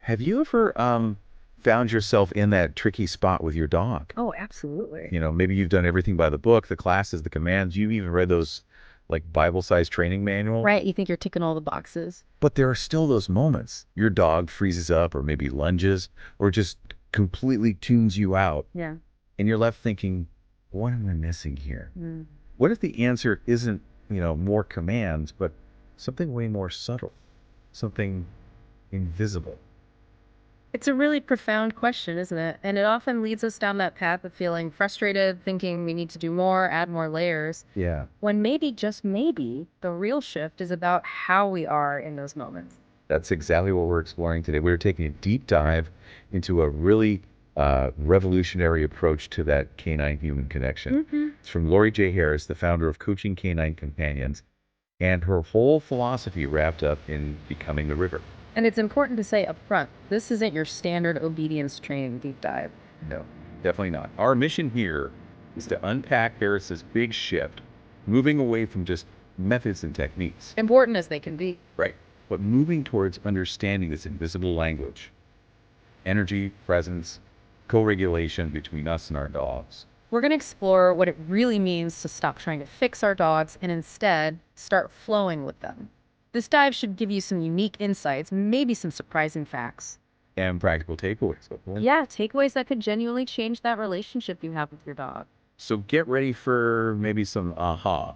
Have you ever found yourself in that tricky spot with your dog? Oh, absolutely. Maybe you've done everything by the book, the classes, the commands. You've even read those like Bible-sized training manual. Right, you think you're ticking all the boxes. But there are still those moments. Your dog freezes up or maybe lunges or just completely tunes you out. Yeah. And you're left thinking, what am I missing here? Mm. What if the answer isn't, more commands, but something way more subtle, something invisible? It's a really profound question, isn't it? And it often leads us down that path of feeling frustrated, thinking we need to do more, add more layers, Yeah. when maybe, just maybe, the real shift is about how we are in those moments. That's exactly what we're exploring today. We're taking a deep dive into a really revolutionary approach to that canine-human connection. It's from Lori J. Harris, the founder of Coaching Canine Companions, and her whole philosophy wrapped up in becoming the river. And it's important to say up front, this isn't your standard obedience training deep dive. No, definitely not. Our mission here is to unpack Harris's big shift, moving away from just methods and techniques. Important as they can be. Right. But moving towards understanding this invisible language, energy, presence, co-regulation between us and our dogs. We're going to explore what it really means to stop trying to fix our dogs and instead start flowing with them. This dive should give you some unique insights, maybe some surprising facts. And practical takeaways. Yeah, takeaways that could genuinely change that relationship you have with your dog. So get ready for maybe some aha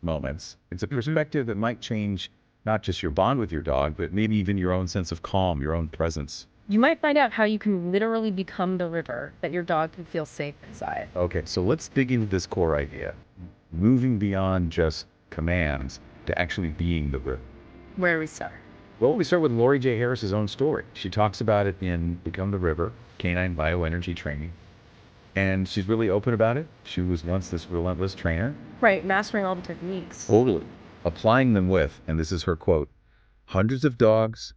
moments. It's a perspective that might change not just your bond with your dog, but maybe even your own sense of calm, your own presence. You might find out how you can literally become the river that your dog can feel safe inside. Okay, so let's dig into this core idea. Moving beyond just commands to actually being the river. Where do we start? Well, we start with Lori J. Harris's own story. She talks about it in Become the River, Canine Bioenergy Training. And she's really open about it. She was once this relentless trainer. Right, mastering all the techniques. Totally. Applying them with, and this is her quote, hundreds of dogs,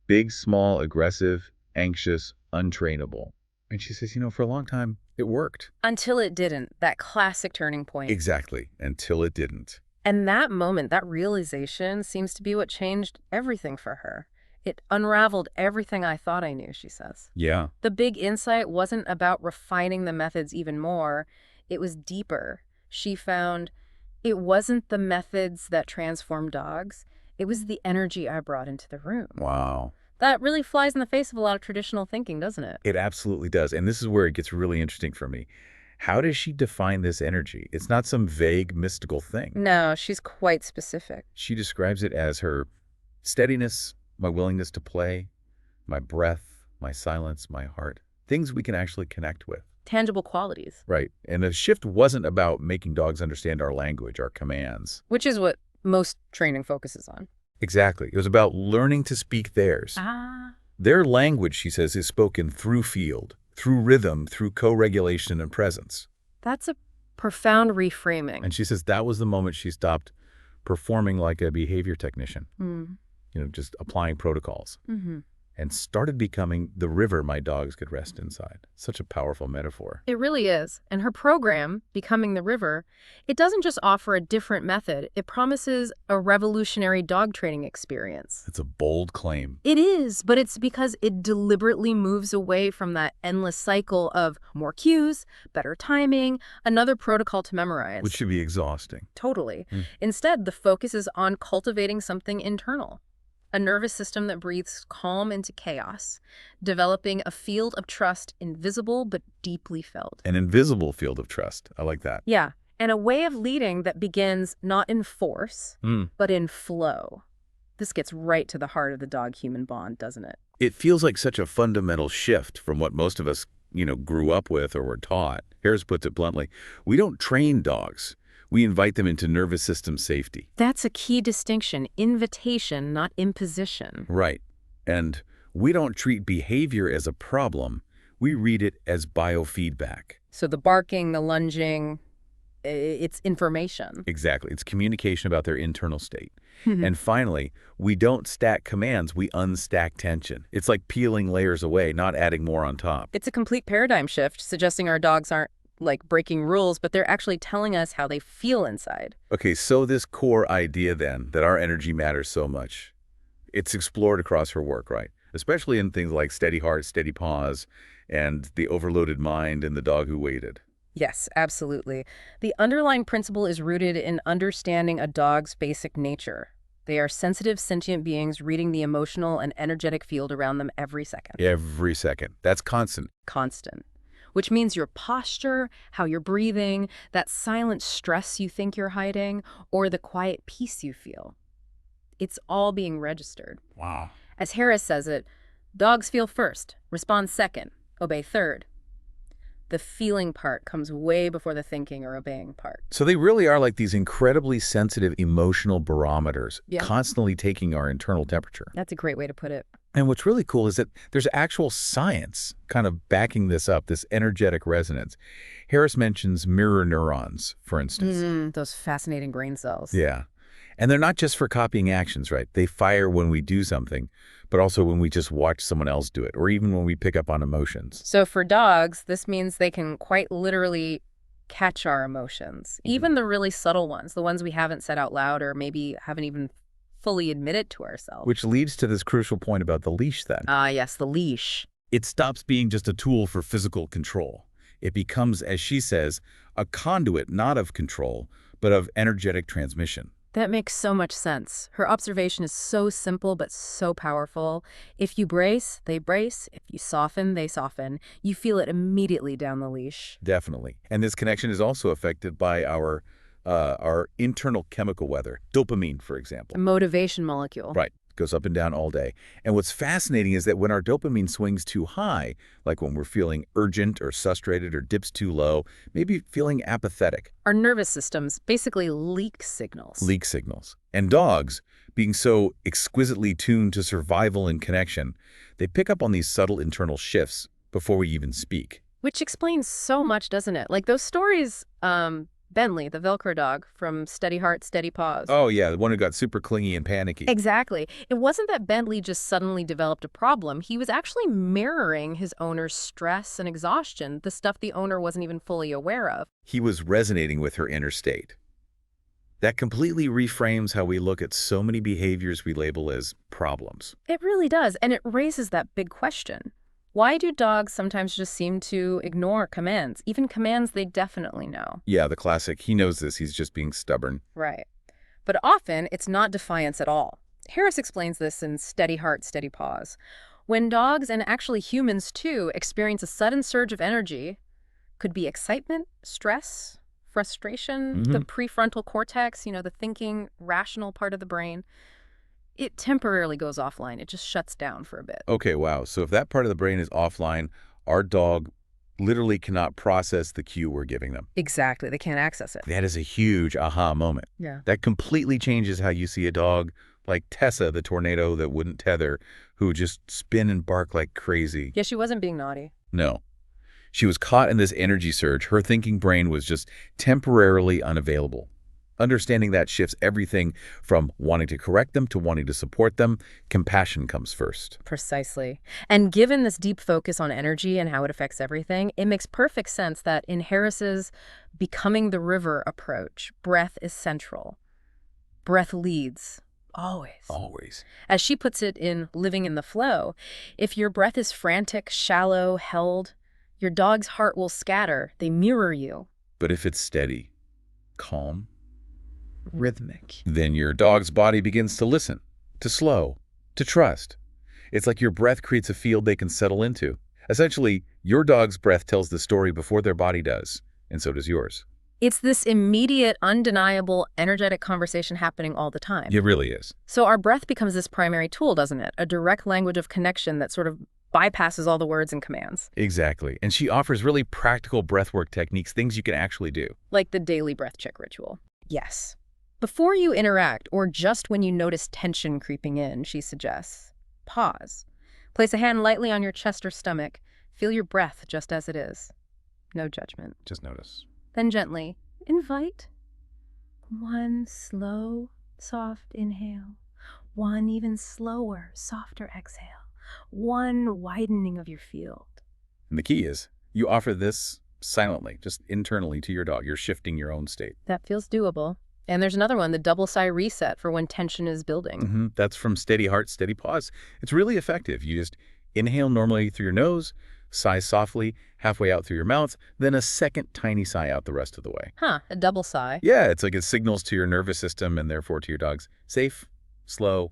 big, small, aggressive, anxious, untrainable. And she says, for a long time, it worked. Until it didn't. That classic turning point. Exactly. Until it didn't. And that moment, that realization seems to be what changed everything for her. It unraveled everything I thought I knew, she says. Yeah. The big insight wasn't about refining the methods even more. It was deeper. She found it wasn't the methods that transformed dogs. It was the energy I brought into the room. Wow. That really flies in the face of a lot of traditional thinking, doesn't it? It absolutely does. And this is where it gets really interesting for me. How does she define this energy? It's not some vague, mystical thing. No, she's quite specific. She describes it as her steadiness, my willingness to play, my breath, my silence, my heart. Things we can actually connect with. Tangible qualities. Right. And the shift wasn't about making dogs understand our language, our commands. Which is what most training focuses on. Exactly. It was about learning to speak theirs. Their language, she says, is spoken through field, through rhythm, through co-regulation and presence. That's a profound reframing. And she says that was the moment she stopped performing like a behavior technician, just applying protocols, and started becoming the river my dogs could rest inside. Such a powerful metaphor. It really is. And her program, Becoming the River, it doesn't just offer a different method. It promises a revolutionary dog training experience. It's a bold claim. It is, but it's because it deliberately moves away from that endless cycle of more cues, better timing, another protocol to memorize. Which should be exhausting. Totally. Instead, the focus is on cultivating something internal. A nervous system that breathes calm into chaos, developing a field of trust, invisible but deeply felt. An invisible field of trust. I like that. Yeah, and a way of leading that begins not in force, but in flow. This gets right to the heart of the dog-human bond, doesn't it? It feels like such a fundamental shift from what most of us, grew up with or were taught. Harris puts it bluntly, we don't train dogs. We invite them into nervous system safety. That's a key distinction. Invitation, not imposition. Right. And we don't treat behavior as a problem. We read it as biofeedback. So the barking, the lunging, it's information. Exactly. It's communication about their internal state. And finally, we don't stack commands, we unstack tension. It's like peeling layers away, not adding more on top. It's a complete paradigm shift, suggesting our dogs aren't like breaking rules, but they're actually telling us how they feel inside. Okay, so this core idea then, that our energy matters so much, it's explored across her work, right? especially in things like steady heart, steady paws, and the overloaded mind and the dog who waited. Yes, absolutely. The underlying principle is rooted in understanding a dog's basic nature. They are sensitive, sentient beings reading the emotional and energetic field around them every second. Every second. That's constant. Constant. Which means your posture, how you're breathing, that silent stress you think you're hiding, or the quiet peace you feel. It's all being registered. Wow. As Harris says it, dogs feel first, respond second, obey third. The feeling part comes way before the thinking or obeying part. So they really are like these incredibly sensitive emotional barometers, Yeah. constantly taking our internal temperature. That's a great way to put it. And what's really cool is that there's actual science kind of backing this up, this energetic resonance. Harris mentions mirror neurons, for instance. Those fascinating brain cells. Yeah. And they're not just for copying actions, right? They fire when we do something, but also when we just watch someone else do it, or even when we pick up on emotions. So for dogs, this means they can quite literally catch our emotions, even the really subtle ones, the ones we haven't said out loud or maybe haven't even fully admitted to ourselves. Which leads to this crucial point about the leash then. Yes, the leash. It stops being just a tool for physical control. It becomes, as she says, a conduit not of control, but of energetic transmission. That makes so much sense. Her observation is so simple but so powerful. If you brace, they brace. If you soften, they soften. You feel it immediately down the leash. Definitely. And this connection is also affected by our internal chemical weather. Dopamine, for example. A motivation molecule. Right. Goes up and down all day. And what's fascinating is that when our dopamine swings too high, like when we're feeling urgent or frustrated or dips too low, maybe feeling apathetic. Our nervous systems basically leak signals. Leak signals. And dogs, being so exquisitely tuned to survival and connection, they pick up on these subtle internal shifts before we even speak. Which explains so much, doesn't it? Like those stories, Bentley, the Velcro dog from Steady Heart, Steady Paws. Oh, yeah, the one who got super clingy and panicky. Exactly. It wasn't that Bentley just suddenly developed a problem. He was actually mirroring his owner's stress and exhaustion, the stuff the owner wasn't even fully aware of. He was resonating with her inner state. That completely reframes how we look at so many behaviors we label as problems. It really does, and it raises that big question. Why do dogs sometimes just seem to ignore commands, even commands they definitely know? Yeah, the classic, he knows this, he's just being stubborn. Right. But often, it's not defiance at all. Harris explains this in Steady Heart, Steady Paws. When dogs, and actually humans too, experience a sudden surge of energy, could be excitement, stress, frustration, the prefrontal cortex, the thinking, rational part of the brain, it temporarily goes offline. It just shuts down for a bit. Okay, wow. So if that part of the brain is offline, our dog literally cannot process the cue we're giving them. Exactly. They can't access it. That is a huge aha moment. Yeah. That completely changes how you see a dog like Tessa, the tornado that wouldn't tether, who would just spin and bark like crazy. Yeah, she wasn't being naughty. No. She was caught in this energy surge. Her thinking brain was just temporarily unavailable. Understanding that shifts everything from wanting to correct them to wanting to support them. Compassion comes first. Precisely. And given this deep focus on energy and how it affects everything, it makes perfect sense that in Harris's becoming the river approach, breath is central. Breath leads. Always. Always. As she puts it in Living in the Flow, if your breath is frantic, shallow, held, your dog's heart will scatter. They mirror you. But if it's steady, calm, rhythmic, then your dog's body begins to listen, to slow, to trust. It's like your breath creates a field they can settle into. Essentially, your dog's breath tells the story before their body does, and so does yours. It's this immediate, undeniable, energetic conversation happening all the time. It really is. So our breath becomes this primary tool, doesn't it? A direct language of connection that sort of bypasses all the words and commands. Exactly. And she offers really practical breathwork techniques, things you can actually do. Like the daily breath check ritual. Yes. Before you interact, or just when you notice tension creeping in, she suggests, pause. Place a hand lightly on your chest or stomach. Feel your breath just as it is. No judgment. Just notice. Then gently invite. One slow, soft inhale. One even slower, softer exhale. One widening of your field. And the key is, you offer this silently, just internally to your dog. You're shifting your own state. That feels doable. And there's another one, the double sigh reset for when tension is building. That's from Steady Heart, Steady Paws. It's really effective. You just inhale normally through your nose, sigh softly, halfway out through your mouth, then a second tiny sigh out the rest of the way. Huh, a double sigh. Yeah, it's like it signals to your nervous system and therefore to your dogs, safe, slow,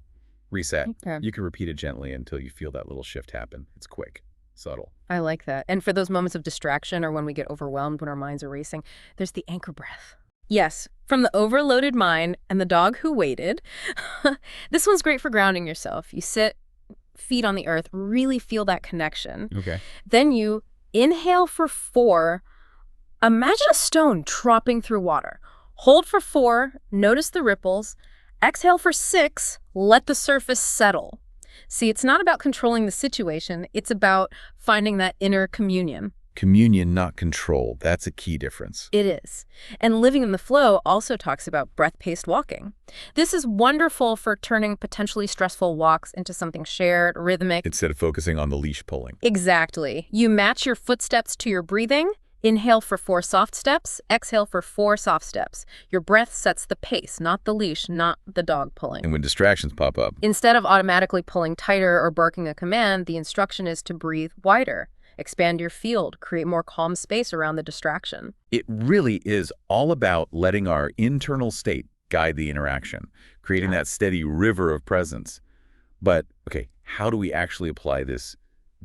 reset. Okay. You can repeat it gently until you feel that little shift happen. It's quick, subtle. I like that. And for those moments of distraction or when we get overwhelmed, when our minds are racing, there's the anchor breath. Yes, from the overloaded mind and the dog who waited. This one's great for grounding yourself. You sit, feet on the earth, really feel that connection. Okay. Then you inhale for 4. Imagine a stone dropping through water. Hold for 4, notice the ripples. Exhale for 6, let the surface settle. See, it's not about controlling the situation, it's about finding that inner communion. Communion, not control. That's a key difference. It is. And living in the flow also talks about breath-paced walking. This is wonderful for turning potentially stressful walks into something shared, rhythmic. Instead of focusing on the leash pulling. Exactly. You match your footsteps to your breathing. Inhale for 4 soft steps, exhale for 4 soft steps. Your breath sets the pace, not the leash, not the dog pulling. And when distractions pop up, Instead of automatically pulling tighter or barking a command, the instruction is to breathe wider. Expand your field, create more calm space around the distraction. it really is all about letting our internal state guide the interaction, creating that steady river of presence. But, okay, how do we actually apply this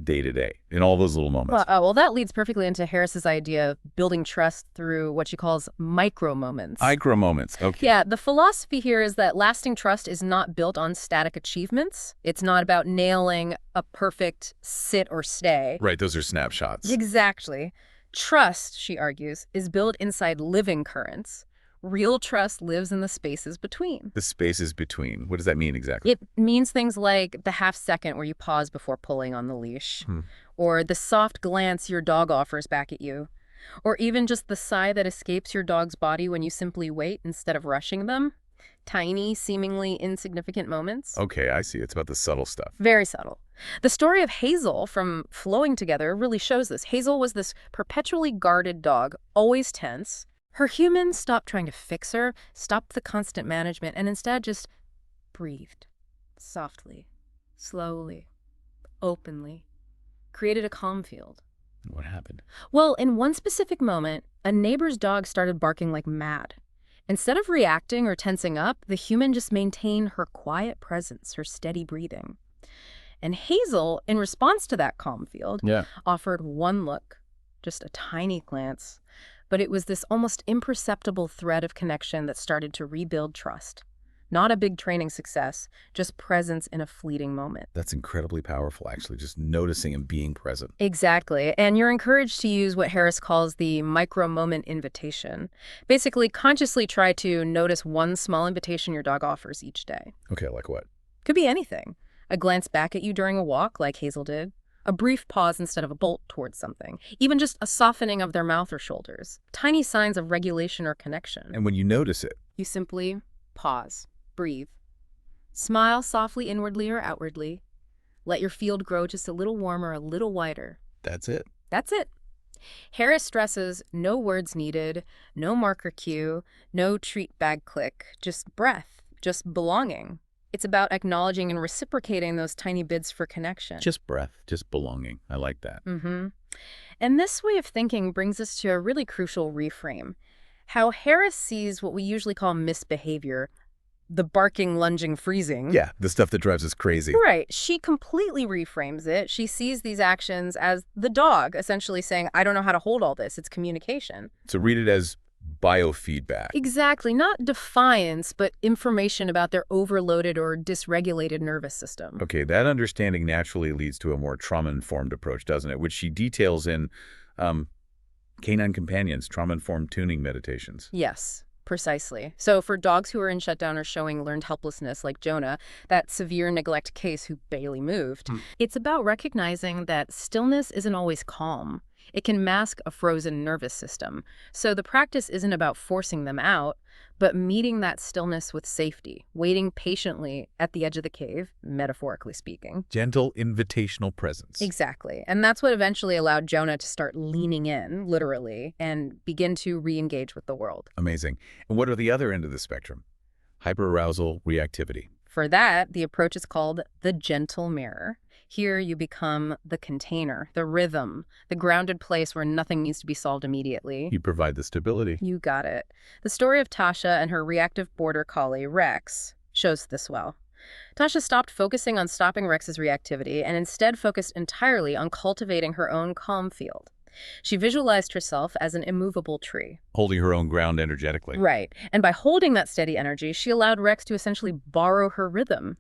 day to day in all those little moments? Well, that leads perfectly into Harris's idea of building trust through what she calls micro moments. Micro moments. Okay. Yeah, the philosophy here is that lasting trust is not built on static achievements. It's not about nailing a perfect sit or stay. Right. Those are snapshots. Exactly. Trust, she argues, is built inside living currents. Real trust lives in the spaces between. The spaces between. What does that mean exactly? It means things like the half second where you pause before pulling on the leash, or the soft glance your dog offers back at you, or even just the sigh that escapes your dog's body when you simply wait instead of rushing them. Tiny, seemingly insignificant moments. Okay, I see. It's about the subtle stuff. Very subtle. The story of Hazel from Flowing Together really shows this. Hazel was this perpetually guarded dog, always tense. Her humans stopped trying to fix her, stopped the constant management, and instead just breathed. Softly, slowly, openly. Created a calm field. What happened? Well, in one specific moment, a neighbor's dog started barking like mad. Instead of reacting or tensing up, the human just maintained her quiet presence, her steady breathing. And Hazel, in response to that calm field, offered one look, just a tiny glance. But it was this almost imperceptible thread of connection that started to rebuild trust. Not a big training success, just presence in a fleeting moment. That's incredibly powerful, actually, just noticing and being present. Exactly. And you're encouraged to use what Harris calls the micro-moment invitation. Basically, consciously try to notice one small invitation your dog offers each day. Okay, like what? Could be anything. A glance back at you during a walk, like Hazel did. A brief pause instead of a bolt towards something. Even just a softening of their mouth or shoulders. Tiny signs of regulation or connection. And when you notice it, You simply pause, breathe. Smile softly inwardly or outwardly. Let your field grow just a little warmer, a little wider. that's it. That's it. Harris stresses no words needed, no marker cue, no treat bag click, just breath, just belonging. It's about acknowledging and reciprocating those tiny bids for connection. Just breath, just belonging. I like that. And this way of thinking brings us to a really crucial reframe. How Harris sees what we usually call misbehavior, the barking, lunging, freezing. Yeah, the stuff that drives us crazy. Right. She completely reframes it. She sees these actions as the dog, essentially saying, I don't know how to hold all this. It's communication. So read it as biofeedback. Exactly. Not defiance, but information about their overloaded or dysregulated nervous system. Okay, that understanding naturally leads to a more trauma-informed approach, doesn't it? Which she details in Canine Companions, trauma-informed tuning meditations. Yes, precisely. So for dogs who are in shutdown or showing learned helplessness like Jonah, that severe neglect case who barely moved, it's about recognizing that stillness isn't always calm. It can mask a frozen nervous system. So the practice isn't about forcing them out, but meeting that stillness with safety, waiting patiently at the edge of the cave, metaphorically speaking. Gentle invitational presence. Exactly. And that's what eventually allowed Jonah to start leaning in, literally, and begin to re-engage with the world. Amazing. And what are the other end of the spectrum? Hyperarousal, reactivity. For that, the approach is called the gentle mirror. Here you become the container, the rhythm, the grounded place where nothing needs to be solved immediately. You provide the stability. You got it. The story of Tasha and her reactive border collie, Rex, shows this well. Tasha stopped focusing on stopping Rex's reactivity and instead focused entirely on cultivating her own calm field. She visualized herself as an immovable tree. Holding her own ground energetically. Right. And by holding that steady energy, she allowed Rex to essentially borrow her rhythm.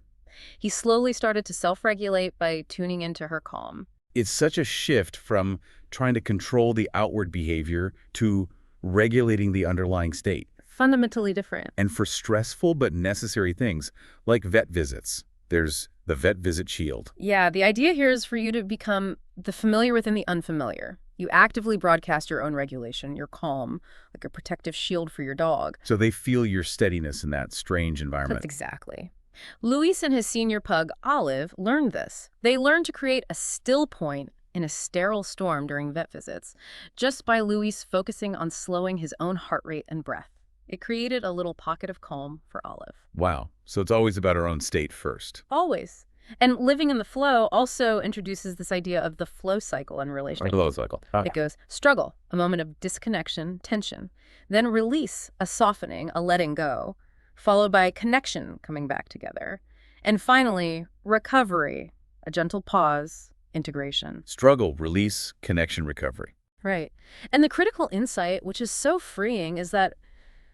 He slowly started to self-regulate by tuning into her calm. It's such a shift from trying to control the outward behavior to regulating the underlying state. Fundamentally different. And for stressful but necessary things, like vet visits, there's the vet visit shield. Yeah, the idea here is for you to become the familiar within the unfamiliar. You actively broadcast your own regulation, your calm, like a protective shield for your dog. So they feel your steadiness in that strange environment. That's exactly. Luis and his senior pug, Olive, learned this. They learned to create a still point in a sterile storm during vet visits, just by Luis focusing on slowing his own heart rate and breath. It created a little pocket of calm for Olive. Wow. So it's always about our own state first. Always. And living in the flow also introduces this idea of the flow cycle in relationships. Flow cycle. It goes struggle, a moment of disconnection, tension, then release, a softening, a letting go, followed by connection, coming back together, and finally, recovery, a gentle pause, integration. Struggle, release, connection, recovery. Right. And the critical insight, which is so freeing, is that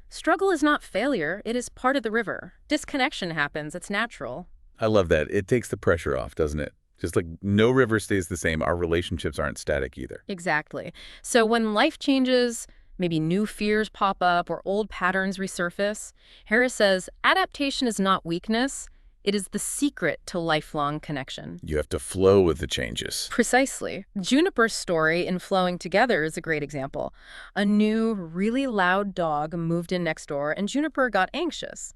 struggle is not failure. It is part of the river. Disconnection happens. It's natural. I love that. It takes the pressure off, doesn't it? Just like no river stays the same, our relationships aren't static either. Exactly. So when life changes, maybe new fears pop up or old patterns resurface, Harris says adaptation is not weakness. It is the secret to lifelong connection. You have to flow with the changes. Precisely. Juniper's story in Flowing Together is a great example. A new, really loud dog moved in next door, and Juniper got anxious.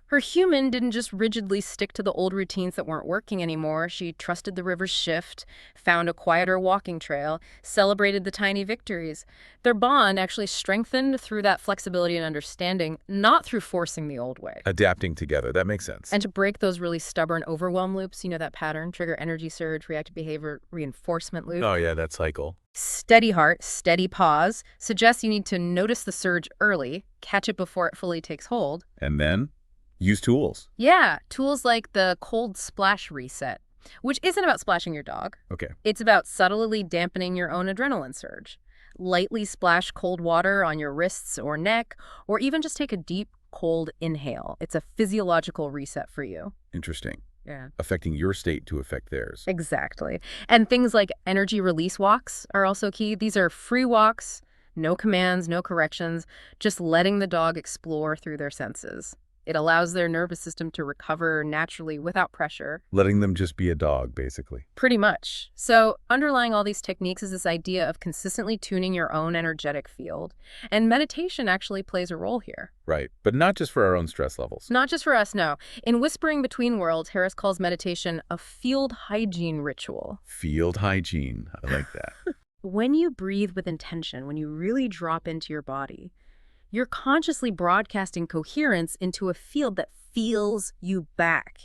Her human didn't just rigidly stick to the old routines that weren't working anymore. She trusted the river's shift, found a quieter walking trail, celebrated the tiny victories. Their bond actually strengthened through that flexibility and understanding, not through forcing the old way. Adapting together, that makes sense. And to break those really stubborn overwhelm loops, you know that pattern, trigger energy surge, reactive behavior, reinforcement loop. Oh yeah, that cycle. Steady heart, steady pause suggests you need to notice the surge early, catch it before it fully takes hold. And then use tools. Yeah, tools like the cold splash reset, which isn't about splashing your dog. Okay. It's about subtly dampening your own adrenaline surge. Lightly splash cold water on your wrists or neck, or even just take a deep, cold inhale. It's a physiological reset for you. Interesting. Yeah. Affecting your state to affect theirs. Exactly. And things like energy release walks are also key. These are free walks, no commands, no corrections, just letting the dog explore through their senses. It allows their nervous system to recover naturally without pressure. Letting them just be a dog, basically. Pretty much. So underlying all these techniques is this idea of consistently tuning your own energetic field. And meditation actually plays a role here. Right. But not just for our own stress levels. Not just for us, no. In Whispering Between Worlds, Harris calls meditation a field hygiene ritual. Field hygiene. I like that. When you breathe with intention, when you really drop into your body, you're consciously broadcasting coherence into a field that feels you back.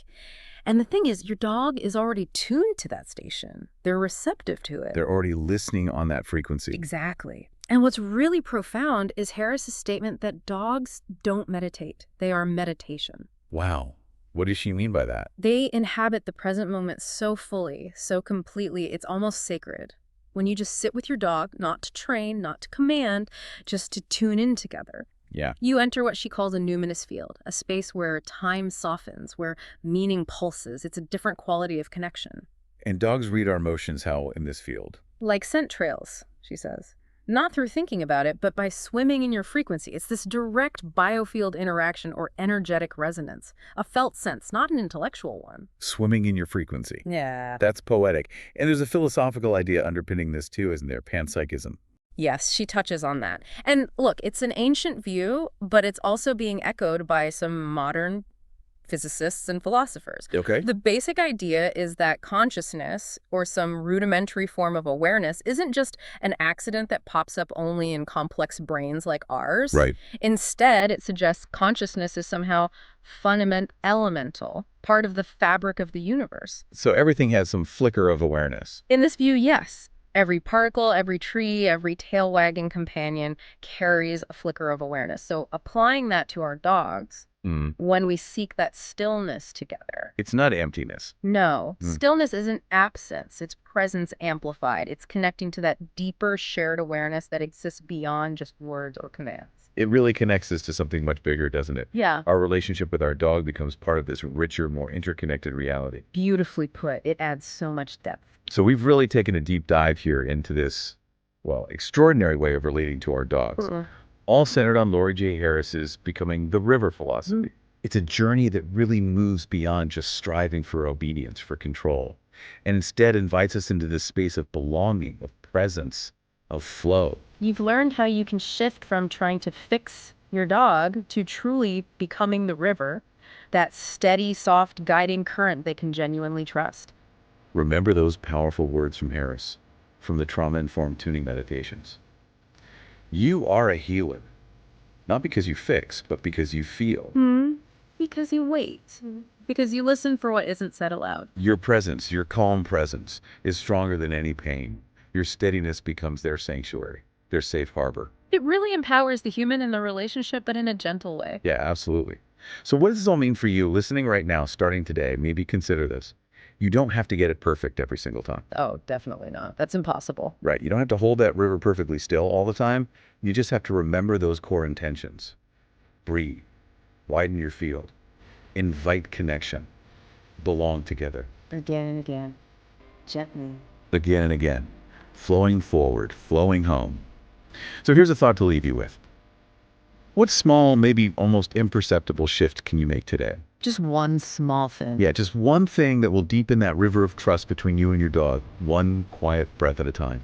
And the thing is, your dog is already tuned to that station. They're receptive to it. They're already listening on that frequency. Exactly. And what's really profound is Harris's statement that dogs don't meditate. They are meditation. Wow. What does she mean by that? They inhabit the present moment so fully, so completely, it's almost sacred. When you just sit with your dog, not to train, not to command, just to tune in together. Yeah. You enter what she calls a numinous field, a space where time softens, where meaning pulses. It's a different quality of connection. And dogs read our emotions how in this field? Like scent trails, she says. Not through thinking about it, but by swimming in your frequency. It's this direct biofield interaction or energetic resonance, a felt sense, not an intellectual one. Swimming in your frequency. Yeah. That's poetic. And there's a philosophical idea underpinning this too, isn't there? Panpsychism. Yes, she touches on that. And look, it's an ancient view, but it's also being echoed by some modern physicists and philosophers. Okay. The basic idea is that consciousness, or some rudimentary form of awareness, isn't just an accident that pops up only in complex brains like ours. Right. Instead, it suggests consciousness is somehow elemental, part of the fabric of the universe. So everything has some flicker of awareness. In this view, yes. Every particle, every tree, every tail-wagging companion carries a flicker of awareness. So applying that to our dogs, when we seek that stillness together. It's not emptiness. No, stillness isn't absence. It's presence amplified. It's connecting to that deeper shared awareness that exists beyond just words or commands. It really connects us to something much bigger, doesn't it? Yeah. Our relationship with our dog becomes part of this richer, more interconnected reality. Beautifully put. It adds so much depth. So we've really taken a deep dive here into this, well, extraordinary way of relating to our dogs. All centered on Laurie J. Harris's Becoming the River philosophy. It's a journey that really moves beyond just striving for obedience, for control, and instead invites us into this space of belonging, of presence, of flow. You've learned how you can shift from trying to fix your dog to truly becoming the river, that steady, soft, guiding current they can genuinely trust. Remember those powerful words from Harris, from the Trauma-Informed Tuning Meditations. You are a healer, not because you fix, but because you feel. Because you wait. Because you listen for what isn't said aloud. Your presence, your calm presence, is stronger than any pain. Your steadiness becomes their sanctuary, their safe harbor. It really empowers the human in the relationship, but in a gentle way. Yeah, absolutely. So what does this all mean for you listening right now, starting today? Maybe consider this. You don't have to get it perfect every single time. Oh, definitely not. That's impossible. Right. You don't have to hold that river perfectly still all the time. You just have to remember those core intentions. Breathe. Widen your field. Invite connection. Belong together. Again and again. Gently. Again and again. Flowing forward, flowing home. So here's a thought to leave you with. What small, maybe almost imperceptible shift can you make today? Just one small thing. Yeah, just one thing that will deepen that river of trust between you and your dog, one quiet breath at a time.